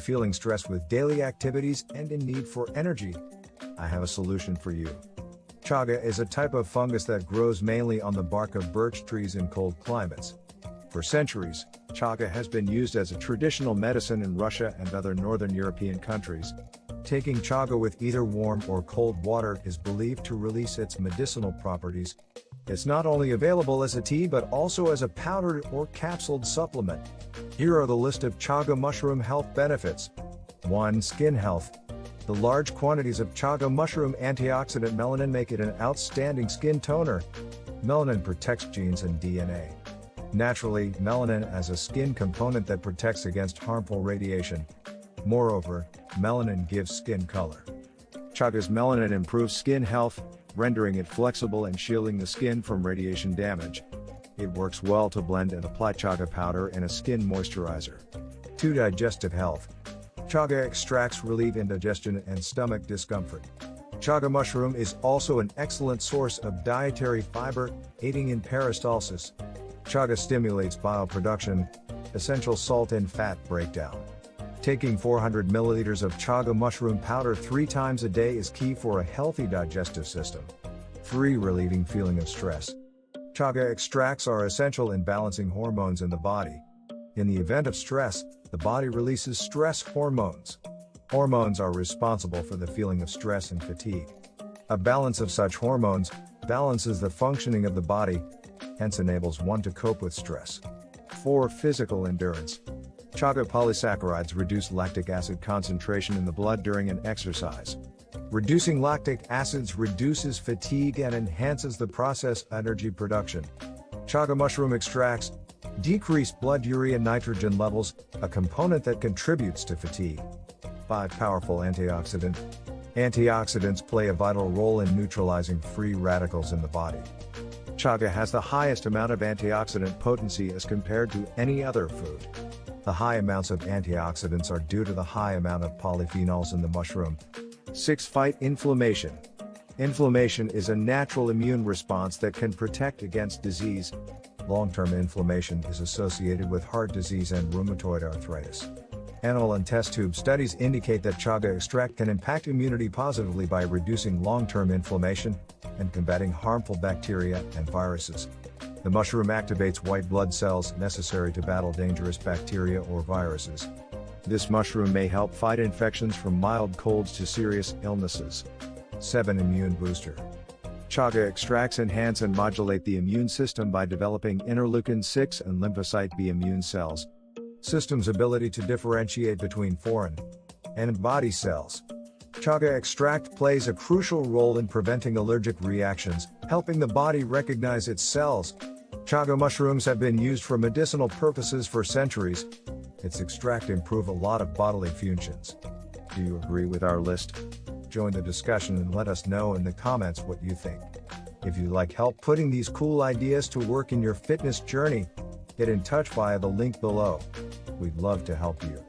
feeling stressed with daily activities and in need for energy? I have a solution for you. Chaga is a type of fungus that grows mainly on the bark of birch trees in cold climates. For centuries, chaga has been used as a traditional medicine in Russia and other northern European countries. Taking chaga with either warm or cold water is believed to release its medicinal properties. It's not only available as a tea but also as a powdered or capsuled supplement. Here are the list of chaga mushroom health benefits. 1. Skin health. The large quantities of chaga mushroom antioxidant melanin make it an outstanding skin toner. Melanin protects genes and DNA. Naturally, melanin has a skin component that protects against harmful radiation. Moreover, melanin gives skin color. Chaga's melanin improves skin health, rendering it flexible and shielding the skin from radiation damage. It works well to blend and apply chaga powder in a skin moisturizer. 2. Digestive health. Chaga extracts relieve indigestion and stomach discomfort. Chaga mushroom is also an excellent source of dietary fiber, aiding in peristalsis. Chaga stimulates bioproduction, essential salt and fat breakdown. Taking 400 milliliters of chaga mushroom powder 3 times a day is key for a healthy digestive system. 3. Relieving feeling of stress. Chaga extracts are essential in balancing hormones in the body. In the event of stress, the body releases stress hormones. Hormones are responsible for the feeling of stress and fatigue. A balance of such hormones balances the functioning of the body, hence enables one to cope with stress. 4. Physical endurance. Chaga polysaccharides reduce lactic acid concentration in the blood during an exercise. Reducing lactic acids reduces fatigue and enhances the process energy production. Chaga mushroom extracts decrease blood urea nitrogen levels, a component that contributes to fatigue. 5. Powerful antioxidant. Antioxidants play a vital role in neutralizing free radicals in the body. Chaga has the highest amount of antioxidant potency as compared to any other food. The high amounts of antioxidants are due to the high amount of polyphenols in the mushroom. 6. Fight inflammation. Inflammation is a natural immune response that can protect against disease. Long-term inflammation is associated with heart disease and rheumatoid arthritis. Animal and test tube studies indicate that chaga extract can impact immunity positively by reducing long-term inflammation and combating harmful bacteria and viruses. The mushroom activates white blood cells necessary to battle dangerous bacteria or viruses. This mushroom may help fight infections from mild colds to serious illnesses. 7. Immune booster. Chaga extracts enhance and modulate the immune system by developing interleukin-6 and lymphocyte B immune cells. System's ability to differentiate between foreign and body cells. Chaga extract plays a crucial role in preventing allergic reactions, helping the body recognize its cells. Chaga mushrooms have been used for medicinal purposes for centuries. Its extract improve a lot of bodily functions. Do you agree with our list? Join the discussion and let us know in the comments what you think. If you'd like help putting these cool ideas to work in your fitness journey, get in touch via the link below. We'd love to help you.